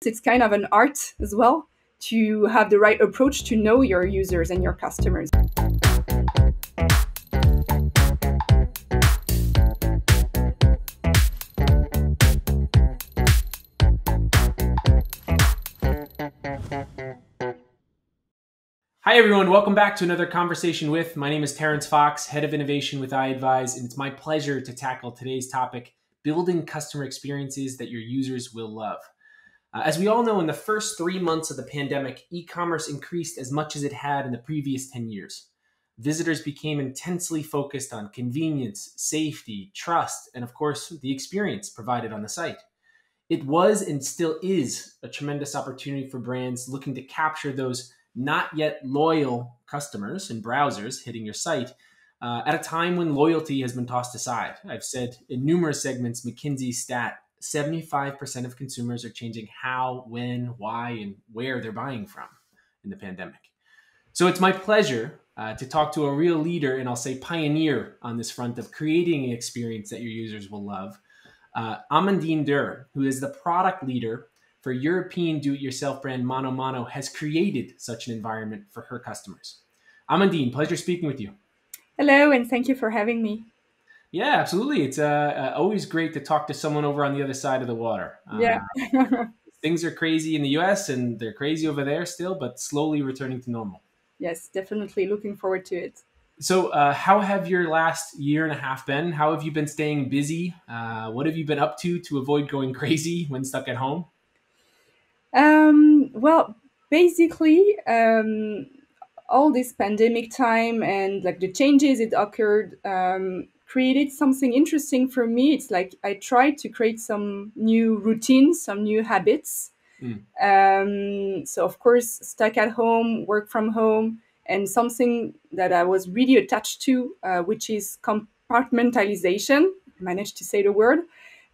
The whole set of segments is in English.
It's kind of an art as well to have the right approach to know your users and your customers. Hi, everyone. Welcome back to another Conversation With. My name is Terrence Fox, Head of Innovation with iAdvize, and it's my pleasure to tackle today's topic, building customer experiences that your users will love. As we all know, in the first 3 months of the pandemic, e-commerce increased as much as it had in the previous 10 years. Visitors became intensely focused on convenience, safety, trust, and of course, the experience provided on the site. It was and still is a tremendous opportunity for brands looking to capture those not yet loyal customers and browsers hitting your site at a time when loyalty has been tossed aside. I've said in numerous segments, McKinsey's stat, 75% of consumers are changing how, when, why, and where they're buying from in the pandemic. So it's my pleasure to talk to a real leader, and I'll say pioneer on this front of creating an experience that your users will love. Amandine Durr, who is the product leader for European do-it-yourself brand ManoMano, has created such an environment for her customers. Amandine, pleasure speaking with you. Hello, and thank you for having me. Yeah, absolutely. It's always great to talk to someone over on the other side of the water. Yeah. Things are crazy in the US and they're crazy over there still, but slowly returning to normal. Yes, definitely looking forward to it. So how have your last year and a half been? How have you been staying busy? What have you been up to avoid going crazy when stuck at home? Well, basically, all this pandemic time and like the changes it occurred created something interesting for me. It's like I tried to create some new routines, some new habits. So of course, stuck at home, work from home, and something that I was really attached to, which is compartmentalization. Managed to say the word.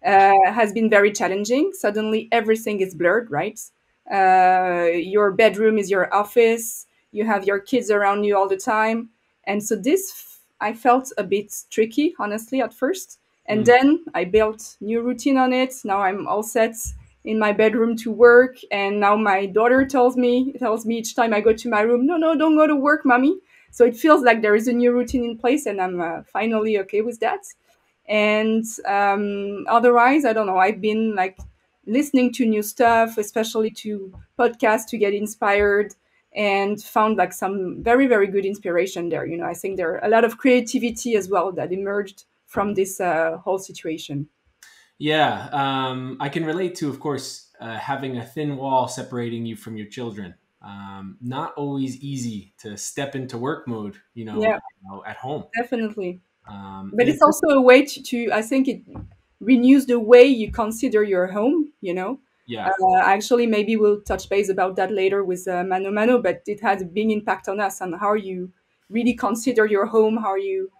Has been very challenging. Suddenly, everything is blurred, right? Your bedroom is your office. You have your kids around you all the time. And so I felt a bit tricky, honestly, at first. And then I built new routine on it. Now I'm all set in my bedroom to work. And now my daughter tells me each time I go to my room, no, don't go to work, mommy. So it feels like there is a new routine in place, and I'm finally okay with that. And otherwise, I don't know. I've been like listening to new stuff, especially to podcasts to get inspired, and found like some very, very good inspiration there. You know, I think there are a lot of creativity as well that emerged from this whole situation. Yeah, I can relate to, of course, having a thin wall separating you from your children. Not always easy to step into work mode, Yeah, at home. definitely. But And it's also a way I think it renews the way you consider your home, you know. yeah, Actually, maybe we'll touch base about that later with ManoMano, but it has a big impact on us on how you really consider your home, how you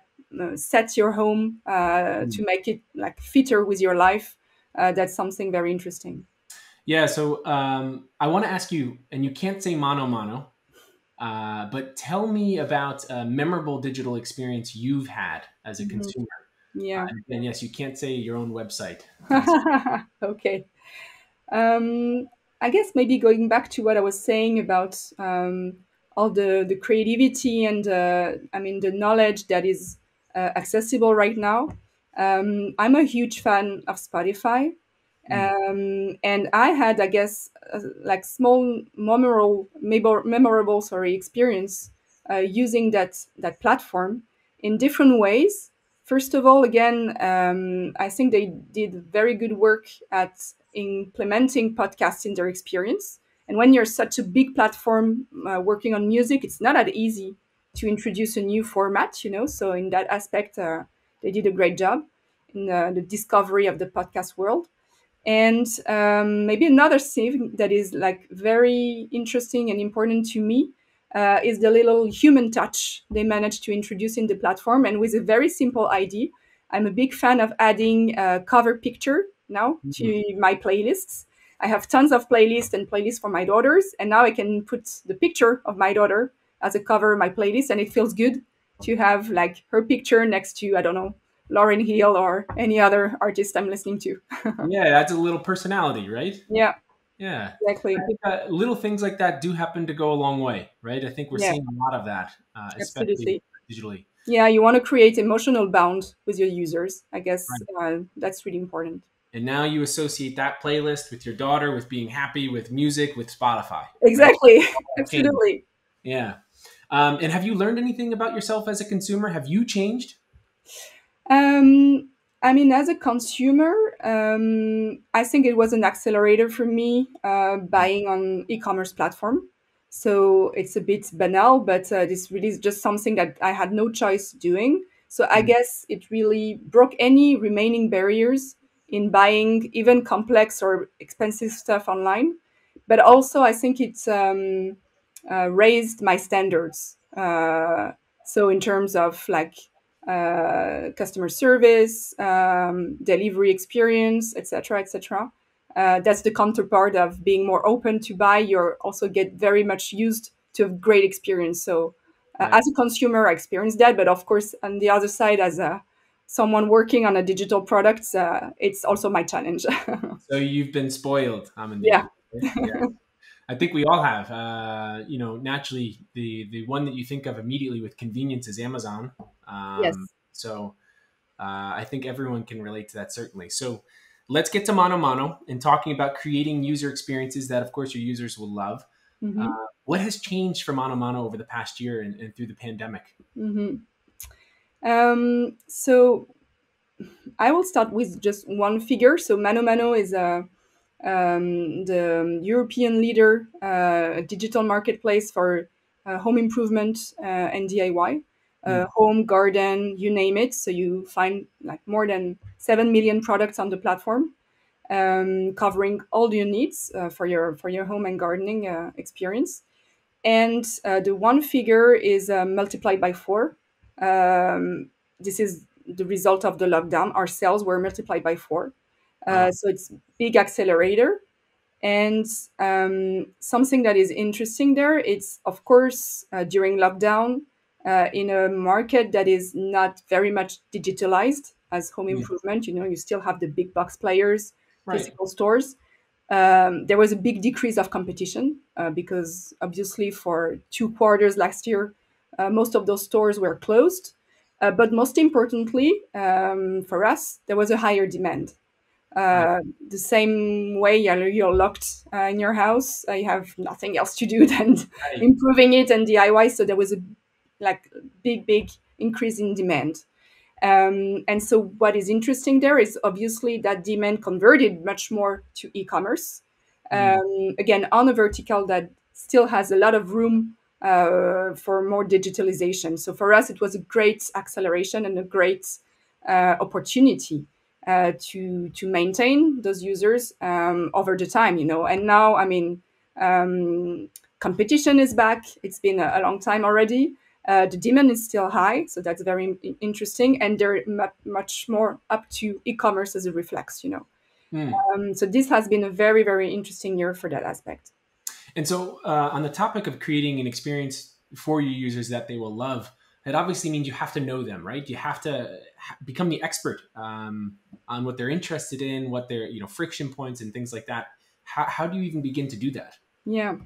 set your home to make it like fitter with your life. That's something very interesting. yeah. So I want to ask you, and you can't say mano mano, but tell me about a memorable digital experience you've had as a Mhm. consumer. Yeah. And yes, you can't say your own website. Okay. Um, I guess maybe going back to what I was saying about all the creativity and I mean the knowledge that is accessible right now. I'm a huge fan of Spotify, Mm. and I had, I guess, like small memorable sorry experience using that platform in different ways. First of all, again, I think they did very good work at implementing podcasts in their experience. And when you're such a big platform working on music, it's not that easy to introduce a new format, you know. So in that aspect, they did a great job in the discovery of the podcast world. And maybe another thing that is like very interesting and important to me is the little human touch they managed to introduce in the platform, and with a very simple idea. I'm a big fan of adding a cover picture now Mhm. to my playlists. I have tons of playlists for my daughters, and now I can put the picture of my daughter as a cover of my playlist, and it feels good to have like her picture next to, I don't know, Lauryn Hill or any other artist I'm listening to. Yeah, that's a little personality, right? Yeah. Yeah. I Exactly. think little things like that do happen to go a long way, right? I think we're Yeah, seeing a lot of that, especially absolutely. digitally. Yeah, you want to create emotional bond with your users. I guess Right. that's really important. And now you associate that playlist with your daughter, with being happy, with music, with Spotify, right? Exactly. All changed. Absolutely. Yeah. And have you learned anything about yourself as a consumer? Have you changed? Um, I mean, as a consumer, I think it was an accelerator for me buying on e-commerce platform. So it's a bit banal, but this really is just something that I had no choice doing. So I Mm, guess it really broke any remaining barriers in buying even complex or expensive stuff online. But also, I think it's raised my standards. So in terms of like customer service, delivery experience, etc., etc. That's the counterpart of being more open to buy. You also get very much used to a great experience. So, right. as a consumer, I experienced that, but of course, on the other side, as someone working on a digital product, it's also my challenge. So you've been spoiled, Yeah. Amandine. Yeah. I think we all have. Naturally, the one that you think of immediately with convenience is Amazon. Yes. So I think everyone can relate to that, certainly. So let's get to ManoMano and talking about creating user experiences that, of course, your users will love. Hmm. What has changed for ManoMano over the past year and through the pandemic? Hmm. So I will start with just one figure. So ManoMano is the European leader digital marketplace for home improvement and DIY, Mm, home, garden, you name it. So you find like more than 7 million products on the platform, covering all your needs for your home and gardening experience. And the one figure is multiplied by four. This is the result of the lockdown. Our sales were multiplied by four. wow. So it's big accelerator. And something that is interesting there, it's of course during lockdown in a market that is not very much digitalized as home Yeah, improvement. You know, you still have the big box players, right. physical stores. There was a big decrease of competition because obviously for 2 quarters last year, most of those stores were closed. But most importantly, for us, there was a higher demand. Right. The same way you're locked in your house, you have nothing else to do than Right. improving it and DIY. So there was a like big increase in demand. And so what is interesting there is obviously that demand converted much more to e-commerce. Mm, Again, on a vertical that still has a lot of room for more digitalization. So for us, it was a great acceleration and a great opportunity to maintain those users over the time, you know. And now, I mean, um, competition is back. It's been a long time already. The demand is still high, so that's very interesting, and they're much more up to e-commerce as a reflex, you know. mm. So this has been a very interesting year for that aspect. And so, on the topic of creating an experience for your users that they will love, it obviously means you have to know them, right? You have to become the expert on what they're interested in, what their friction points and things like that. How do you even begin to do that? Yeah.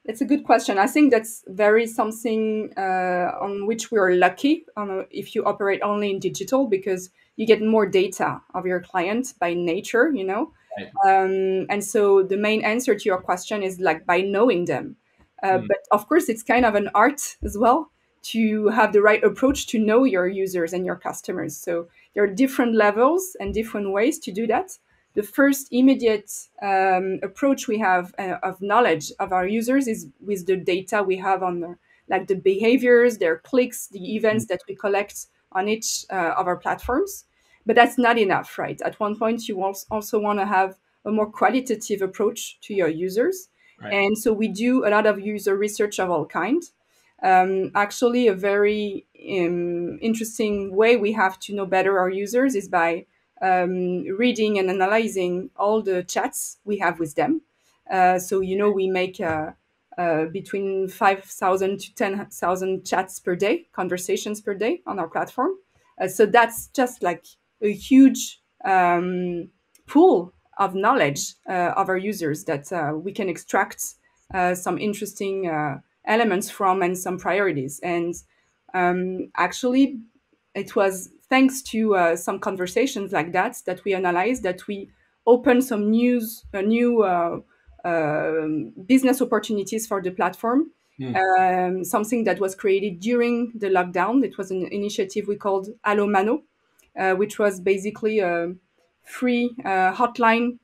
It's a good question. I think that's very something on which we are lucky if you operate only in digital because you get more data of your client by nature, you know. Right. And so the main answer to your question is like by knowing them. Mm, But of course, it's kind of an art as well to have the right approach to know your users and your customers. So there are different levels and different ways to do that. The first immediate approach we have of knowledge of our users is with the data we have on like the behaviors, their clicks, the mm, events that we collect on each of our platforms. But that's not enough, right? At one point, you also want to have a more qualitative approach to your users. right. And so we do a lot of user research of all kinds. Actually, a very interesting way we have to know better our users is by reading and analyzing all the chats we have with them. So, you know, we make between 5,000 to 10,000 chats per day, conversations per day on our platform. So that's just like a huge pool of knowledge of our users that we can extract some interesting elements from and some priorities. And actually, it was thanks to some conversations like that that we analyzed, that we opened some new business opportunities for the platform. Hmm. Something that was created during the lockdown. It was an initiative we called ManoMano, which was basically a free hotline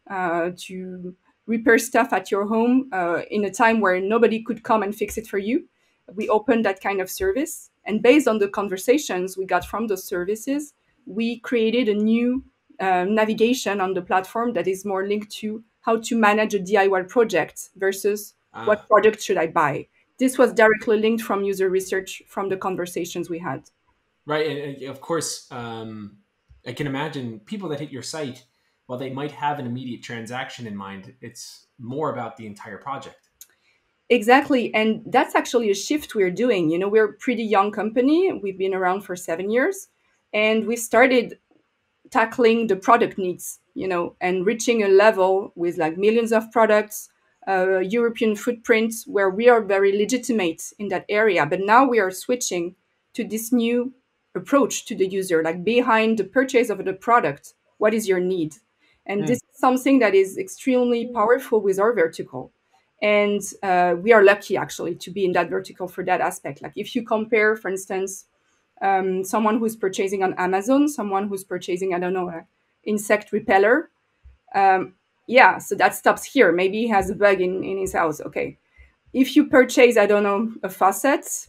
to repair stuff at your home in a time where nobody could come and fix it for you. We opened that kind of service. And based on the conversations we got from those services, we created a new navigation on the platform that is more linked to how to manage a DIY project versus what Ah, product should I buy. This was directly linked from user research from the conversations we had. right. And of course, I can imagine people that hit your site, while they might have an immediate transaction in mind, it's more about the entire project. Exactly. And that's actually a shift we're doing. We're a pretty young company. We've been around for 7 years. And we started tackling the product needs, and reaching a level with like millions of products, European footprint, where we are very legitimate in that area. But now we are switching to this new approach to the user, like behind the purchase of the product, what is your need? And Hmm. this is something that is extremely powerful with our vertical. And we are lucky actually to be in that vertical for that aspect. Like if you compare, for instance, someone who's purchasing on Amazon, someone who's purchasing, I don't know, a insect repeller. Yeah, so that stops here. Maybe he has a bug in his house. Okay. If you purchase, I don't know, a faucet,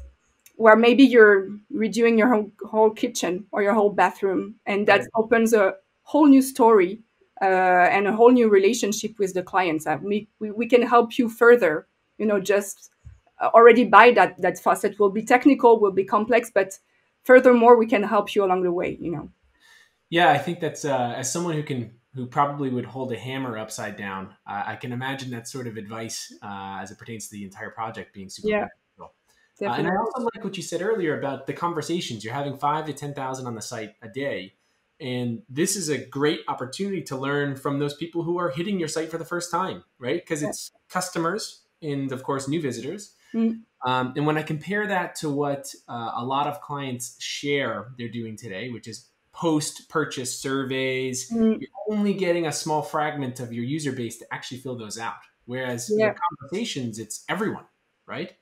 where maybe you're redoing your whole kitchen or your whole bathroom, and that Right. opens a whole new story and a whole new relationship with the clients. We can help you further, just already buy that faucet. Will be technical, will be complex, but furthermore, we can help you along the way. Yeah, I think that's as someone who probably would hold a hammer upside down. I can imagine that sort of advice as it pertains to the entire project being super Yeah, beneficial. And I definitely. also like what you said earlier about the conversations. You're having 5 to 10,000 on the site a day, and this is a great opportunity to learn from those people who are hitting your site for the first time, right? Because Yeah. it's customers and of course new visitors. Mm, And when I compare that to what a lot of clients share they're doing today, which is post purchase surveys, mm, you're only getting a small fragment of your user base to actually fill those out. Whereas the yeah. conversations, it's everyone, right?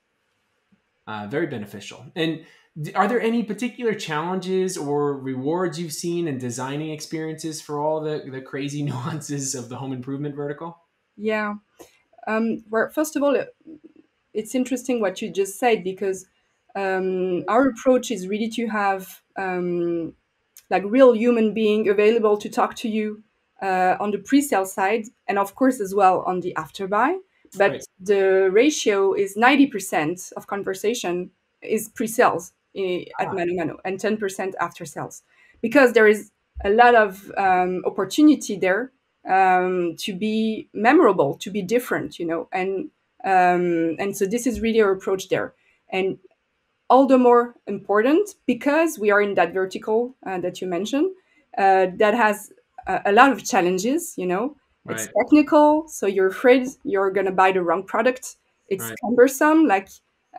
Very beneficial. And are there any particular challenges or rewards you've seen in designing experiences for all the crazy nuances of the home improvement vertical? Yeah. Well, first of all, it's interesting what you just said, because our approach is really to have like real human being available to talk to you on the pre-sale side, and of course as well on the after buy. But Right, the ratio is 90% of conversation is pre-sales at ah, ManoMano, and 10% after sales, because there is a lot of opportunity there to be memorable, to be different, and so this is really our approach there. And all the more important because we are in that vertical that you mentioned, that has a lot of challenges. It's right, technical, so you're afraid you're going to buy the wrong product. It's right. cumbersome, like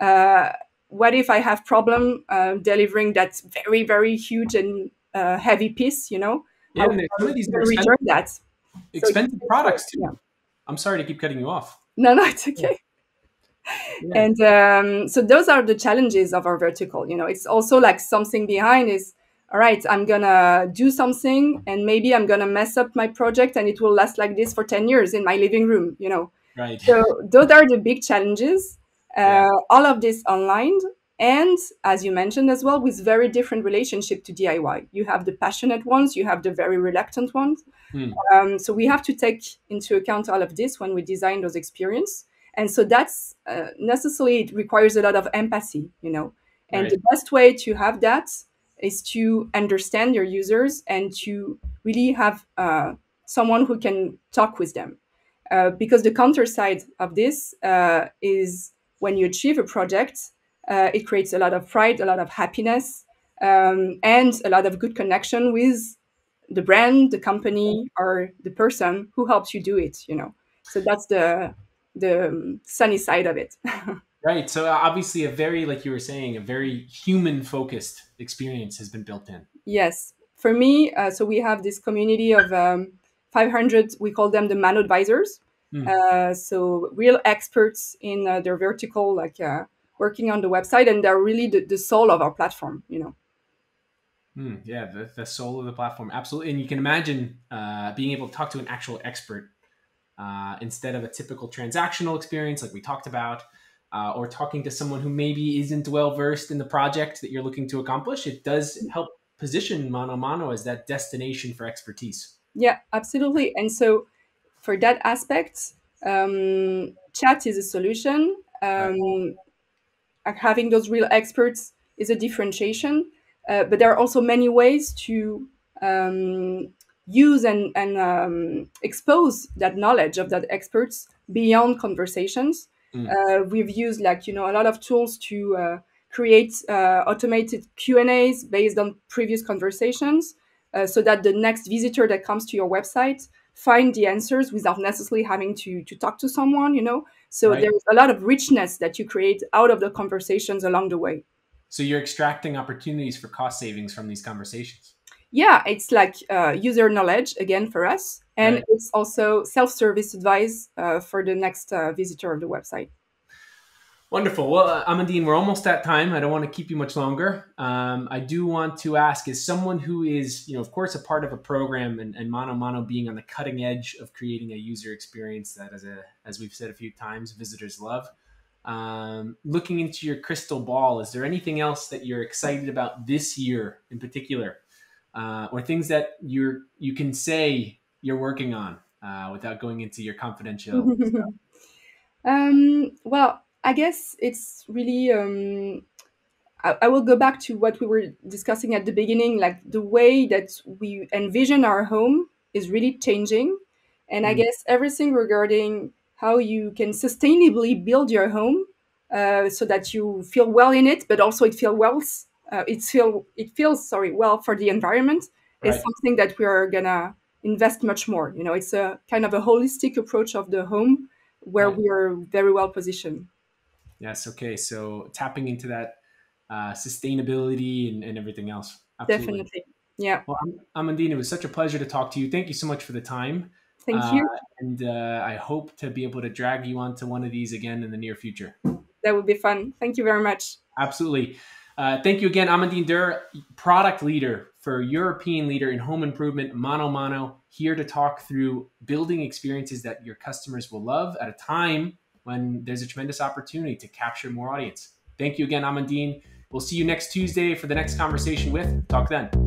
uh, what if I have problem delivering that very, very huge and heavy piece? Yeah, How and some am of these I are going to return that? So you expensive need to, products yeah. too. I'm sorry to keep cutting you off. No, no, it's Yeah, okay. yeah, And so those are the challenges of our vertical. It's also like something behind is, all right, I'm gonna do something and maybe I'm gonna mess up my project and it will last like this for 10 years in my living room. right. So those are the big challenges. Yeah, All of this online, and as you mentioned as well, with very different relationship to DIY. You have the passionate ones, you have the very reluctant ones. hmm, So we have to take into account all of this when we design those experience. And so that's necessarily, it requires a lot of empathy. And right, the best way to have that is to understand your users and to really have someone who can talk with them. Because the counter side of this is when you achieve a project, it creates a lot of pride, a lot of happiness, and a lot of good connection with the brand, the company, or the person who helps you do it. So that's the sunny side of it. Right. So obviously, a very, like you were saying, a very human focused experience has been built in. Yes, for me, so we have this community of 500. We call them the Man Advisors. Hmm. So real experts in their vertical, like working on the website, and they're really the soul of our platform. Yeah, the soul of the platform. Absolutely. And you can imagine being able to talk to an actual expert instead of a typical transactional experience like we talked about, or talking to someone who maybe isn't well versed in the project that you're looking to accomplish. It does help position ManoMano as that destination for expertise. Yeah, absolutely. And so for that aspect, chat is a solution. Right. Having those real experts is a differentiation, but there are also many ways to um, use and expose that knowledge of that experts beyond conversations. Mm. We've used a lot of tools to create automated Q&As based on previous conversations, so that the next visitor that comes to your website find the answers without necessarily having to talk to someone. So Right. there's a lot of richness that you create out of the conversations along the way. So you're extracting opportunities for cost savings from these conversations. Yeah, it's like user knowledge again for us, and Right. it's also self-service advice for the next visitor of the website. Wonderful. Well, Amandine, we're almost at time. I don't want to keep you much longer. I do want to ask, as someone who is, of course, a part of a program, and ManoMano being on the cutting edge of creating a user experience that, as we've said a few times, visitors love. Looking into your crystal ball, is there anything else that you're excited about this year in particular, or things that you can say you're working on without going into your confidential stuff? Well, I guess it's really I will go back to what we were discussing at the beginning. Like, the way that we envision our home is really changing. And I Mm. guess everything regarding how you can sustainably build your home, so that you feel well in it, but also it feels well for the environment, is Right. something that we are gonna invest much more. It's a kind of a holistic approach of the home where Right. we are very well positioned. Yes. Okay. So tapping into that sustainability and everything else. Absolutely. Definitely. Yeah. Well, Amandine, it was such a pleasure to talk to you. Thank you so much for the time. Thank Uh, you. and I hope to be able to drag you onto one of these again in the near future. That would be fun. Thank you very much. Absolutely. Thank you again, Amandine Durr, product leader for European leader in home improvement, ManoMano, here to talk through building experiences that your customers will love at a time when there's a tremendous opportunity to capture more audience. Thank you again, Amandine. We'll see you next Tuesday for the next conversation with Talk Then.